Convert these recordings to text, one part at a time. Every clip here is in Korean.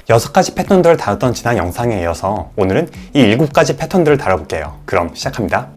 6가지 패턴들을 다뤘던 지난 영상에 이어서 오늘은 이 7가지 패턴들을 다뤄볼게요. 그럼 시작합니다.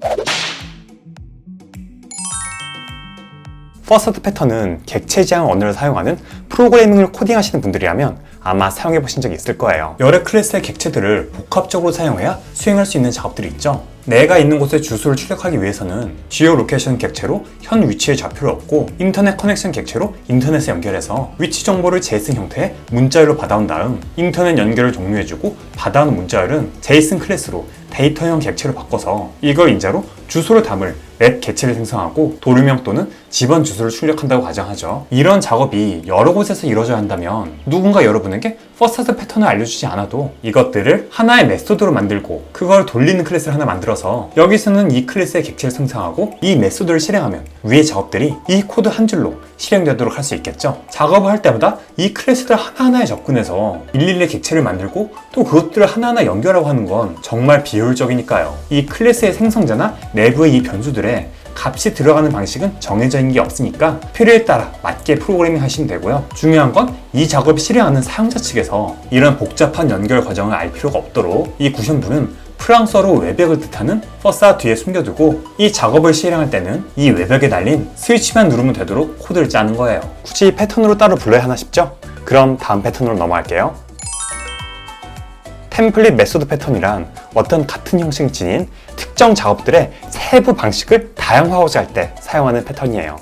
퍼스트 패턴은 객체 지향 언어를 사용하는 프로그래밍을 코딩하시는 분들이라면 아마 사용해보신 적이 있을 거예요. 여러 클래스의 객체들을 복합적으로 사용해야 수행할 수 있는 작업들이 있죠. 내가 있는 곳에 주소를 출력하기 위해서는 지오로케이션 객체로 현 위치의 좌표를 얻고 인터넷 커넥션 객체로 인터넷에 연결해서 위치 정보를 제이슨 형태의 문자열로 받아온 다음 인터넷 연결을 종료해주고 받아온 문자열은 제이슨 클래스로 데이터형 객체로 바꿔서 이걸 인자로 주소를 담을 맵 객체를 생성하고 도류명 또는 집원 주소를 출력한다고 가정하죠. 이런 작업이 여러 곳에서 이루어져야 한다면 누군가 여러분에게 퍼스트 패턴을 알려주지 않아도 이것들을 하나의 메소드로 만들고 그걸 돌리는 클래스를 하나 만들어서 여기서는 이 클래스의 객체를 생성하고 이 메소드를 실행하면 위의 작업들이 이 코드 한 줄로 실행되도록 할 수 있겠죠. 작업을 할 때마다 이 클래스들 하나하나에 접근해서 일일이 객체를 만들고 또 그것들을 하나하나 연결하고 하는 건 정말 비효율적이니까요. 이 클래스의 생성자나 내부의 이 변수들에 값이 들어가는 방식은 정해져 있는 게 없으니까 필요에 따라 맞게 프로그래밍 하시면 되고요. 중요한 건 이 작업을 실행하는 사용자 측에서 이런 복잡한 연결 과정을 알 필요가 없도록 이 구현부는 프랑스어로 외벽을 뜻하는 퍼사 뒤에 숨겨두고 이 작업을 실행할 때는 이 외벽에 달린 스위치만 누르면 되도록 코드를 짜는 거예요. 굳이 패턴으로 따로 불러야 하나 싶죠? 그럼 다음 패턴으로 넘어갈게요. 템플릿 메소드 패턴이란 어떤 같은 형식을 지닌 특정 작업들의 세부 방식을 다양화하고자 할 때 사용하는 패턴이에요.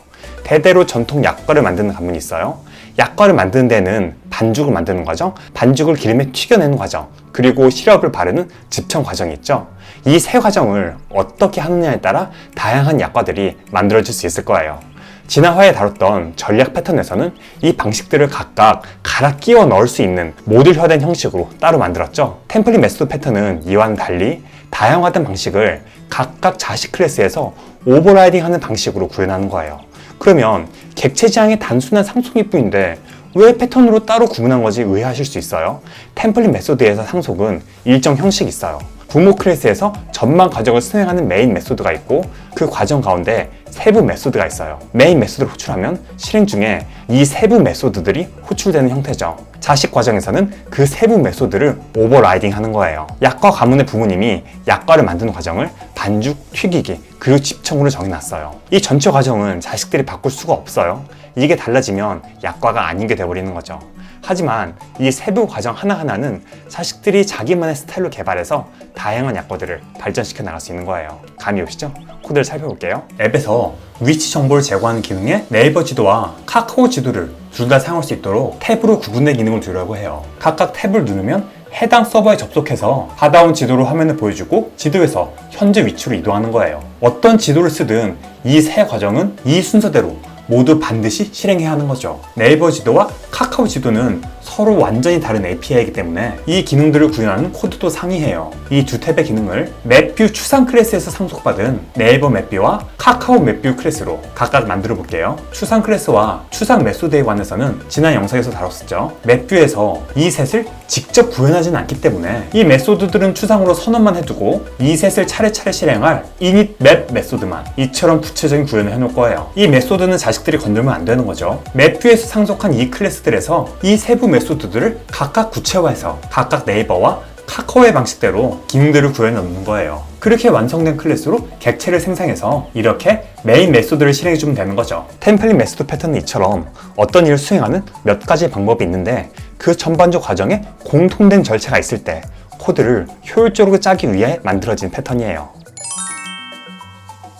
대대로 전통 약과를 만드는 가문이 있어요. 약과를 만드는 데는 반죽을 만드는 과정, 반죽을 기름에 튀겨내는 과정, 그리고 시럽을 바르는 집청 과정이 있죠. 이 세 과정을 어떻게 하느냐에 따라 다양한 약과들이 만들어질 수 있을 거예요. 지난 화에 다뤘던 전략 패턴에서는 이 방식들을 각각 갈아 끼워 넣을 수 있는 모듈화된 형식으로 따로 만들었죠. 템플릿 메소드 패턴은 이와는 달리 다양화된 방식을 각각 자식 클래스에서 오버라이딩하는 방식으로 구현하는 거예요. 그러면 객체 지향의 단순한 상속일 뿐인데 왜 패턴으로 따로 구분한 거지 의아하실 수 있어요. 템플릿 메소드에서 상속은 일정 형식이 있어요. 부모 클래스에서 전반 과정을 수행하는 메인 메소드가 있고 그 과정 가운데 세부 메소드가 있어요. 메인 메소드를 호출하면 실행 중에 이 세부 메소드들이 호출되는 형태죠. 자식 과정에서는 그 세부 메소드를 오버라이딩 하는 거예요. 약과 가문의 부모님이 약과를 만드는 과정을 반죽, 튀기기, 그리고 집청으로 정해놨어요. 이 전체 과정은 자식들이 바꿀 수가 없어요. 이게 달라지면 약과가 아닌 게 돼버리는 거죠. 하지만 이 세부 과정 하나하나는 자식들이 자기만의 스타일로 개발해서 다양한 약과들을 발전시켜 나갈 수 있는 거예요. 감이 오시죠? 코드를 살펴볼게요. 앱에서 위치 정보를 제공하는 기능에 네이버 지도와 카카오 지도를 둘 다 사용할 수 있도록 탭으로 구분된 기능을 두려고 해요. 각각 탭을 누르면 해당 서버에 접속해서 받아온 지도로 화면을 보여주고 지도에서 현재 위치로 이동하는 거예요. 어떤 지도를 쓰든 이 세 과정은 이 순서대로 모두 반드시 실행해야 하는 거죠. 네이버 지도와 카카오 지도는 서로 완전히 다른 API이기 때문에 이 기능들을 구현하는 코드도 상이해요. 이 두 탭의 기능을 맵뷰 추상 클래스에서 상속받은 네이버 맵뷰와 카카오 맵뷰 클래스로 각각 만들어 볼게요. 추상 클래스와 추상 메소드에 관해서는 지난 영상에서 다뤘었죠. 맵뷰에서 이 셋을 직접 구현하지는 않기 때문에 이 메소드들은 추상으로 선언만 해두고 이 셋을 차례차례 실행할 init map 메소드만 이처럼 구체적인 구현을 해놓을 거예요. 이 메소드는 자식들이 건들면 안 되는 거죠. 맵뷰에서 상속한 이 클래스들에서 이 세부 메소드들을 각각 구체화해서 각각 네이버와 카카오의 방식대로 기능들을 구현해 놓는 거예요. 그렇게 완성된 클래스로 객체를 생성해서 이렇게 메인 메소드를 실행해주면 되는 거죠. 템플릿 메소드 패턴은 이처럼 어떤 일을 수행하는 몇 가지 방법이 있는데 그 전반적 과정에 공통된 절차가 있을 때 코드를 효율적으로 짜기 위해 만들어진 패턴이에요.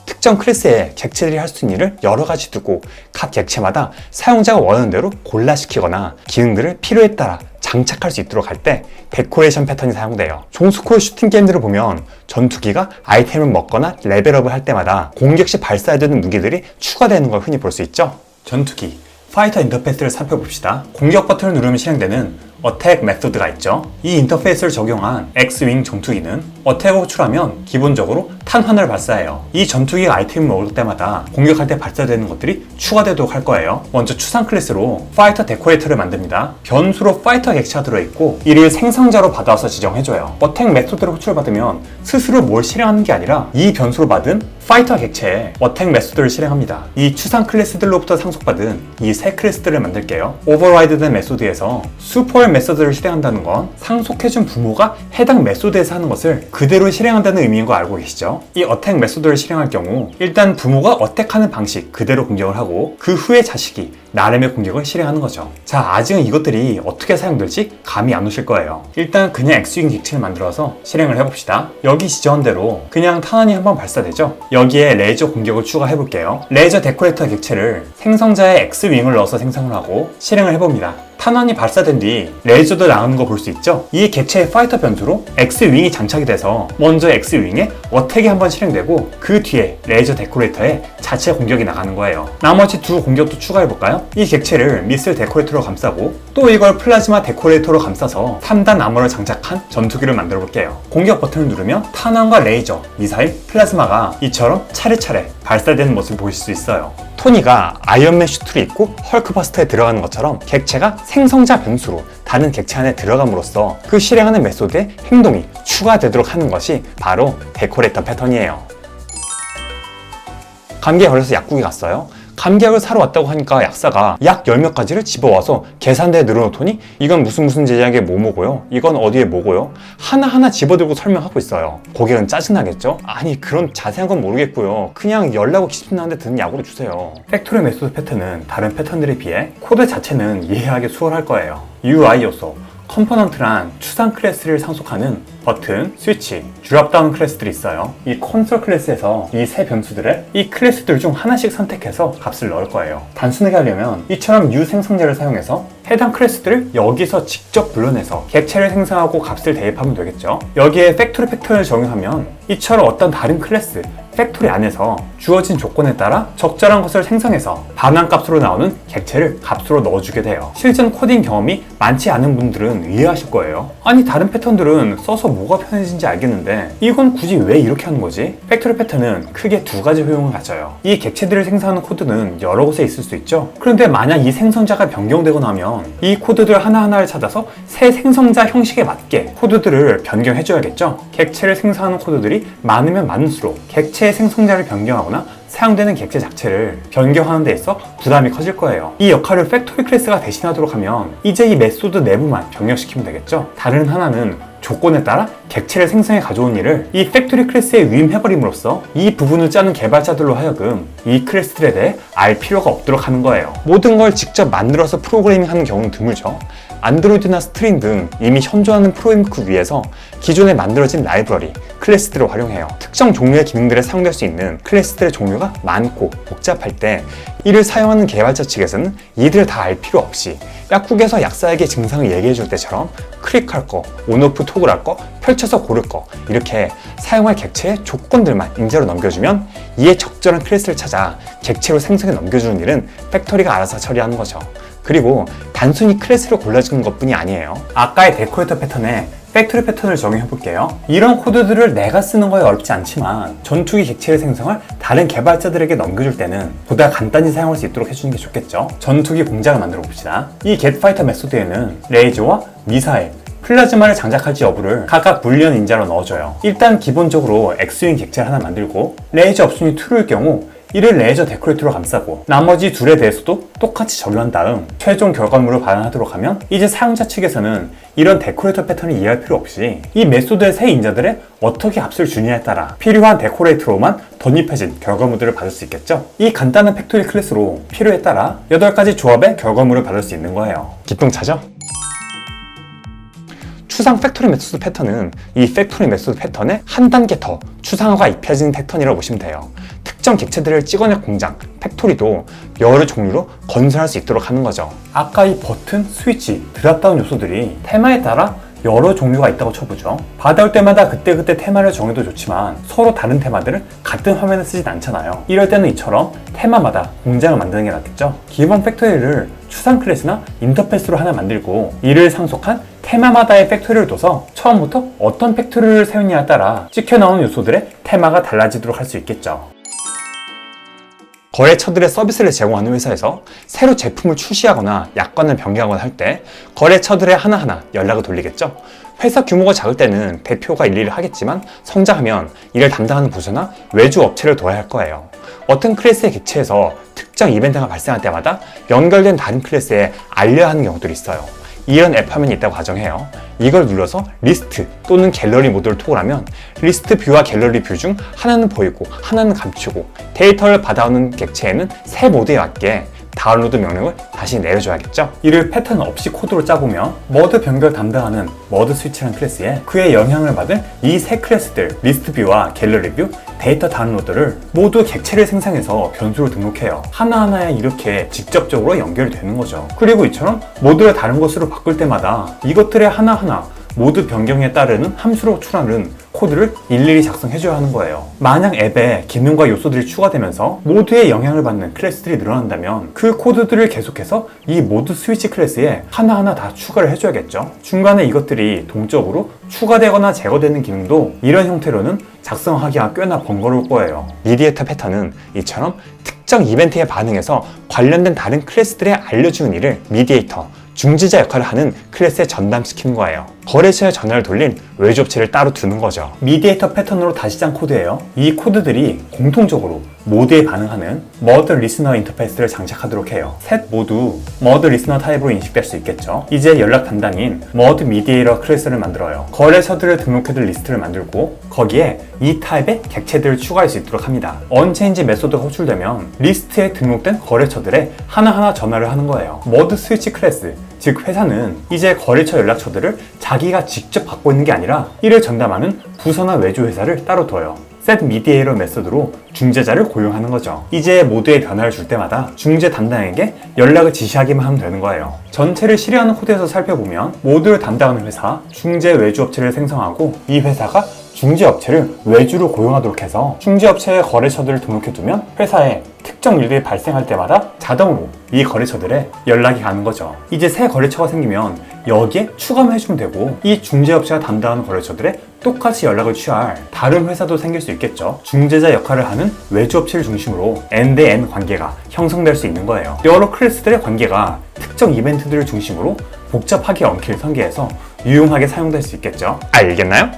특정 클래스의 객체들이 할 수 있는 일을 여러 가지 두고 각 객체마다 사용자가 원하는 대로 골라시키거나 기능들을 필요에 따라 장착할 수 있도록 할 때 데코레이션 패턴이 사용돼요. 종스코어 슈팅 게임들을 보면 전투기가 아이템을 먹거나 레벨업을 할 때마다 공격 시 발사해야 되는 무기들이 추가되는 걸 흔히 볼 수 있죠. 전투기, 파이터 인터페이스를 살펴봅시다. 공격 버튼을 누르면 실행되는 어택 메소드가 있죠. 이 인터페이스를 적용한 X윙 전투기는 어택을 호출하면 기본적으로 탄환을 발사해요. 이 전투기가 아이템을 먹을 때마다 공격할 때 발사되는 것들이 추가되도록 할 거예요. 먼저 추상 클래스로 파이터 데코레이터를 만듭니다. 변수로 파이터 객체가 들어있고 이를 생성자로 받아서 지정해줘요. 어택 메소드를 호출받으면 스스로 뭘 실행하는 게 아니라 이 변수로 받은 파이터 객체에 어택 메소드를 실행합니다. 이 추상 클래스들로부터 상속받은 이 새 클래스들을 만들게요. 오버라이드된 메소드에서 슈퍼 메소드를 실행한다는 건 상속해준 부모가 해당 메소드에서 하는 것을 그대로 실행한다는 의미인 거 알고 계시죠? 이 어택 메소드를 실행할 경우 일단 부모가 어택하는 방식 그대로 공격을 하고 그 후에 자식이 나름의 공격을 실행하는 거죠. 자, 아직은 이것들이 어떻게 사용될지 감이 안 오실 거예요. 일단 그냥 X윙 객체를 만들어서 실행을 해봅시다. 여기 지정한 대로 그냥 탄환이 한번 발사되죠? 여기에 레이저 공격을 추가해 볼게요. 레이저 데코레이터 객체를 생성자의 X윙을 넣어서 생성을 하고 실행을 해봅니다. 탄환이 발사된 뒤 레이저도 나오는 거 볼 수 있죠? 이 객체의 파이터 변수로 X윙이 장착이 돼서 먼저 X윙에 어택이 한번 실행되고 그 뒤에 레이저 데코레이터에 자체 공격이 나가는 거예요. 나머지 두 공격도 추가해볼까요? 이 객체를 미슬 데코레이터로 감싸고 또 이걸 플라즈마 데코레이터로 감싸서 3단 아머를 장착한 전투기를 만들어 볼게요. 공격 버튼을 누르면 탄환과 레이저, 미사일, 플라즈마가 이처럼 차례차례 발사되는 모습을 보실 수 있어요. 토니가 아이언맨 슈트를 입고 헐크버스터에 들어가는 것처럼 객체가 생성자 변수로 다른 객체 안에 들어감으로써 그 실행하는 메소드의 행동이 추가되도록 하는 것이 바로 데코레이터 패턴이에요. 감기에 걸려서 약국에 갔어요. 감기약을 사러 왔다고 하니까 약사가 약 10몇 가지를 집어와서 계산대에 늘어놓더니 이건 무슨 제약에 뭐고요? 이건 어디에 뭐고요? 하나하나 집어들고 설명하고 있어요. 고객은 짜증나겠죠? 아니 그런 자세한 건 모르겠고요. 그냥 열나고 기침나는데 드는 약으로 주세요. 팩토리 메소드 패턴은 다른 패턴들에 비해 코드 자체는 이해하기 수월할 거예요. UI 요소, 컴포넌트란 추상 클래스를 상속하는 버튼, 스위치, 드롭다운 클래스들이 있어요. 이 콘솔 클래스에서 이 세 변수들을 이 클래스들 중 하나씩 선택해서 값을 넣을 거예요. 단순하게 하려면 이처럼 U 생성자를 사용해서 해당 클래스들을 여기서 직접 불러내서 객체를 생성하고 값을 대입하면 되겠죠. 여기에 팩토리 패턴을 적용하면 이처럼 어떤 다른 클래스, 팩토리 안에서 주어진 조건에 따라 적절한 것을 생성해서 반환값으로 나오는 객체를 값으로 넣어주게 돼요. 실전 코딩 경험이 많지 않은 분들은 이해하실 거예요. 아니 다른 패턴들은 써서 뭐가 편해진지 알겠는데 이건 굳이 왜 이렇게 하는 거지? 팩토리 패턴은 크게 두 가지 효용을 가져요. 이 객체들을 생성하는 코드는 여러 곳에 있을 수 있죠. 그런데 만약 이 생성자가 변경되고 나면 이 코드들 하나하나를 찾아서 새 생성자 형식에 맞게 코드들을 변경해줘야겠죠. 객체를 생성하는 코드들이 많으면 많을수록 객체의 생성자를 변경하거나 사용되는 객체 자체를 변경하는 데 있어 부담이 커질 거예요. 이 역할을 팩토리 클래스가 대신하도록 하면 이제 이 메소드 내부만 병력시키면 되겠죠. 다른 하나는 조건에 따라 객체를 생성해 가져온 일을 이 팩토리 클래스에 위임해버림으로써 이 부분을 짜는 개발자들로 하여금 이 클래스들에 대해 알 필요가 없도록 하는 거예요. 모든 걸 직접 만들어서 프로그래밍하는 경우는 드물죠. 안드로이드나 스트링 등 이미 현존하는 프레임워크 위에서 기존에 만들어진 라이브러리, 클래스들을 활용해요. 특정 종류의 기능들에 사용될 수 있는 클래스들의 종류가 많고 복잡할 때 이를 사용하는 개발자 측에서는 이들을 다 알 필요 없이 약국에서 약사에게 증상을 얘기해 줄 때처럼 클릭할 거, 온오프 토글할 거, 펼쳐서 고를 거 이렇게 사용할 객체의 조건들만 인재로 넘겨주면 이에 적절한 클래스를 찾아 객체로 생성해 넘겨주는 일은 팩토리가 알아서 처리하는 거죠. 그리고 단순히 클래스를 골라주는 것뿐이 아니에요. 아까의 데코레이터 패턴에 팩토리 패턴을 적용해 볼게요. 이런 코드들을 내가 쓰는 거에 어렵지 않지만 전투기 객체를 생성할 다른 개발자들에게 넘겨줄 때는 보다 간단히 사용할 수 있도록 해주는 게 좋겠죠. 전투기 공장을 만들어 봅시다. 이 getFighter 메소드에는 레이저와 미사일, 플라즈마를 장착할지 여부를 각각 불리한 인자로 넣어줘요. 일단 기본적으로 X윙 객체를 하나 만들고 레이저 업순이 true일 경우 이를 레이저 데코레이터로 감싸고 나머지 둘에 대해서도 똑같이 적용한 다음 최종 결과물을 발현하도록 하면 이제 사용자 측에서는 이런 데코레이터 패턴을 이해할 필요 없이 이 메소드의 새 인자들에 어떻게 값을 주느냐에 따라 필요한 데코레이터로만 덧입혀진 결과물들을 받을 수 있겠죠. 이 간단한 팩토리 클래스로 필요에 따라 8가지 조합의 결과물을 받을 수 있는 거예요. 기똥차죠? 추상 팩토리 메소드 패턴은 이 팩토리 메소드 패턴에 한 단계 더 추상화가 입혀진 패턴이라고 보시면 돼요. 특정 객체들을 찍어낼 공장, 팩토리도 여러 종류로 건설할 수 있도록 하는 거죠. 아까 이 버튼, 스위치, 드랍다운 요소들이 테마에 따라 여러 종류가 있다고 쳐보죠. 받아올 때마다 그때그때 테마를 정해도 좋지만 서로 다른 테마들을 같은 화면에 쓰진 않잖아요. 이럴 때는 이처럼 테마마다 공장을 만드는 게 낫겠죠. 기본 팩토리를 추상 클래스나 인터페이스로 하나 만들고 이를 상속한 테마마다의 팩토리를 둬서 처음부터 어떤 팩토리를 세우냐에 따라 찍혀 나오는 요소들의 테마가 달라지도록 할 수 있겠죠. 거래처들의 서비스를 제공하는 회사에서 새로 제품을 출시하거나 약관을 변경하거나 할 때 거래처들의 하나하나 연락을 돌리겠죠. 회사 규모가 작을 때는 대표가 일일이 하겠지만 성장하면 이를 담당하는 부서나 외주 업체를 둬야 할 거예요. 어떤 클래스의 객체에서 특정 이벤트가 발생할 때마다 연결된 다른 클래스에 알려야 하는 경우들이 있어요. 이런 앱 화면이 있다고 가정해요. 이걸 눌러서 리스트 또는 갤러리 모드를 토글하면 리스트 뷰와 갤러리 뷰 중 하나는 보이고 하나는 감추고 데이터를 받아오는 객체에는 새 모드에 맞게 다운로드 명령을 다시 내려줘야겠죠. 이를 패턴 없이 코드로 짜보면 머드 변경 담당하는 머드 스위치라는 클래스에 그의 영향을 받은 이 세 클래스들 리스트 뷰와 갤러리 뷰, 데이터 다운로드를 모두 객체를 생성해서 변수로 등록해요. 하나하나에 이렇게 직접적으로 연결이 되는 거죠. 그리고 이처럼 모드를 다른 것으로 바꿀 때마다 이것들의 하나하나 모드 변경에 따르는 함수로 호출하는 코드를 일일이 작성해줘야 하는 거예요. 만약 앱에 기능과 요소들이 추가되면서 모드에 영향을 받는 클래스들이 늘어난다면 그 코드들을 계속해서 이 모드 스위치 클래스에 하나하나 다 추가를 해줘야겠죠. 중간에 이것들이 동적으로 추가되거나 제거되는 기능도 이런 형태로는 작성하기가 꽤나 번거로울 거예요. 미디에이터 패턴은 이처럼 특정 이벤트에 반응해서 관련된 다른 클래스들에 알려주는 일을 미디에이터, 중지자 역할을 하는 클래스에 전담시키는 거예요. 거래처에 전화를 돌린 외주업체를 따로 두는 거죠. 미디에이터 패턴으로 다시 짠 코드예요. 이 코드들이 공통적으로 모드에 반응하는 머드 리스너 인터페이스를 장착하도록 해요. 셋 모두 머드 리스너 타입으로 인식될 수 있겠죠. 이제 연락 담당인 머드 미디에이터 클래스를 만들어요. 거래처들을 등록해둘 리스트를 만들고 거기에 이 타입의 객체들을 추가할 수 있도록 합니다. 언체인지 메소드가 호출되면 리스트에 등록된 거래처들에 하나하나 전화를 하는 거예요. 머드 스위치 클래스, 즉 회사는 이제 거래처 연락처들을 자기가 직접 받고 있는 게 아니라 이를 전담하는 부서나 외주 회사를 따로 둬요. set mediator 메소드로 중재자를 고용하는 거죠. 이제 모드에 변화를 줄 때마다 중재 담당에게 연락을 지시하기만 하면 되는 거예요. 전체를 실행하는 코드에서 살펴보면 모드를 담당하는 회사, 중재 외주 업체를 생성하고 이 회사가 중재업체를 외주로 고용하도록 해서 중재업체의 거래처들을 등록해두면 회사에 특정 일들이 발생할 때마다 자동으로 이 거래처들에 연락이 가는 거죠. 이제 새 거래처가 생기면 여기에 추가만 해주면 되고 이 중재업체가 담당하는 거래처들에 똑같이 연락을 취할 다른 회사도 생길 수 있겠죠. 중재자 역할을 하는 외주업체를 중심으로 N-대-N 관계가 형성될 수 있는 거예요. 여러 클래스들의 관계가 특정 이벤트들을 중심으로 복잡하게 엉킬 설계해서 유용하게 사용될 수 있겠죠. 알겠나요?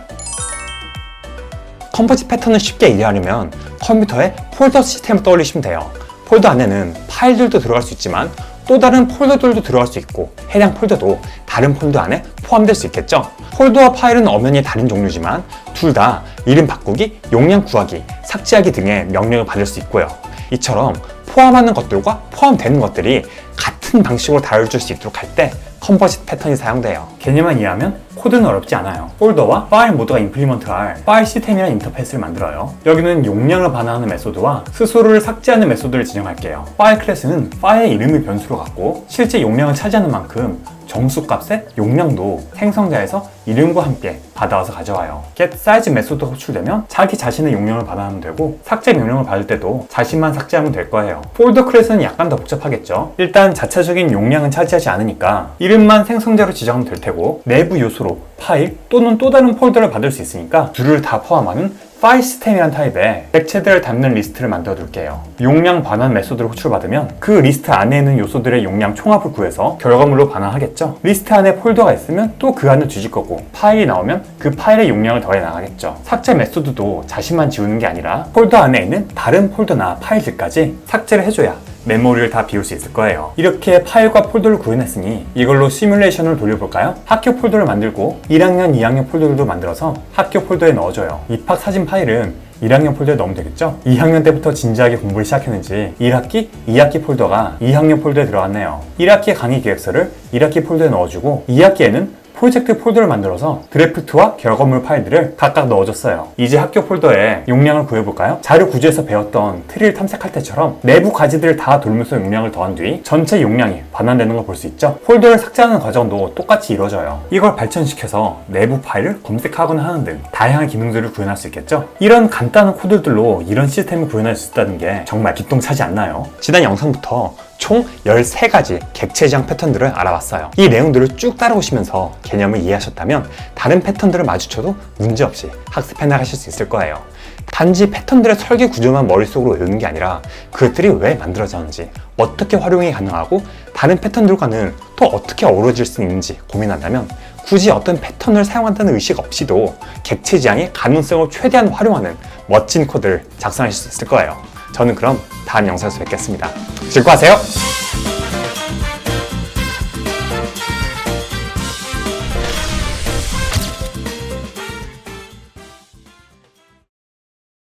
컴포짓 패턴을 쉽게 이해하려면 컴퓨터에 폴더 시스템을 떠올리시면 돼요. 폴더 안에는 파일들도 들어갈 수 있지만 또 다른 폴더들도 들어갈 수 있고 해당 폴더도 다른 폴더 안에 포함될 수 있겠죠. 폴더와 파일은 엄연히 다른 종류지만 둘 다 이름 바꾸기, 용량 구하기, 삭제하기 등의 명령을 받을 수 있고요. 이처럼 포함하는 것들과 포함되는 것들이 같은 방식으로 다뤄줄 수 있도록 할 때 컴포짓 패턴이 사용돼요. 개념만 이해하면 코드는 어렵지 않아요. 폴더와 파일 모드가 임플리먼트할 파일 시스템이라는 인터페이스를 만들어요. 여기는 용량을 반환하는 메소드와 스스로를 삭제하는 메소드를 지정할게요. 파일 클래스는 파일의 이름을 변수로 갖고 실제 용량을 차지하는 만큼 정수 값의 용량도 생성자에서 이름과 함께 받아와서 가져와요. get size 메소드가 호출되면 자기 자신의 용량을 반환하면 되고 삭제 명령을 받을 때도 자신만 삭제하면 될 거예요. 폴더 클래스는 약간 더 복잡하겠죠. 일단 자체적인 용량은 차지하지 않으니까 이름만 생성자로 지정하면 될 테고 내부 요소로 파일 또는 또 다른 폴더를 받을 수 있으니까 둘을 다 포함하는 파일 시스템이란 타입의 객체들을 담는 리스트를 만들어 둘게요. 용량 반환 메소드를 호출받으면 그 리스트 안에 있는 요소들의 용량 총합을 구해서 결과물로 반환하겠죠. 리스트 안에 폴더가 있으면 또 그 안을 뒤질 거고 파일이 나오면 그 파일의 용량을 더해 나가겠죠. 삭제 메소드도 자신만 지우는 게 아니라 폴더 안에 있는 다른 폴더나 파일들까지 삭제를 해줘야 메모리를 다 비울 수 있을 거예요. 이렇게 파일과 폴더를 구현했으니 이걸로 시뮬레이션을 돌려볼까요? 학교 폴더를 만들고 1학년, 2학년 폴더들도 만들어서 학교 폴더에 넣어줘요. 입학 사진 파일은 1학년 폴더에 넣으면 되겠죠? 2학년 때부터 진지하게 공부를 시작했는지 1학기, 2학기 폴더가 2학년 폴더에 들어갔네요. 1학기 강의 계획서를 1학기 폴더에 넣어주고 2학기에는 프로젝트 폴더를 만들어서 드래프트와 결과물 파일들을 각각 넣어줬어요. 이제 학교 폴더에 용량을 구해볼까요? 자료 구조에서 배웠던 트리를 탐색할 때처럼 내부 가지들을 다 돌면서 용량을 더한 뒤 전체 용량이 반환되는 걸 볼 수 있죠. 폴더를 삭제하는 과정도 똑같이 이루어져요. 이걸 발전시켜서 내부 파일을 검색하거나 하는 등 다양한 기능들을 구현할 수 있겠죠. 이런 간단한 코드들로 이런 시스템을 구현할 수 있다는 게 정말 기똥차지 않나요? 지난 영상부터 총 13가지 객체 지향 패턴들을 알아봤어요. 이 내용들을 쭉 따라오시면서 개념을 이해하셨다면 다른 패턴들을 마주쳐도 문제없이 학습해 나가실 수 있을 거예요. 단지 패턴들의 설계 구조만 머릿속으로 외우는 게 아니라 그것들이 왜 만들어졌는지, 어떻게 활용이 가능하고 다른 패턴들과는 또 어떻게 어우러질 수 있는지 고민한다면 굳이 어떤 패턴을 사용한다는 의식 없이도 객체 지향의 가능성을 최대한 활용하는 멋진 코드를 작성하실 수 있을 거예요. 저는 그럼 다음 영상에서 뵙겠습니다. 즐거워하세요!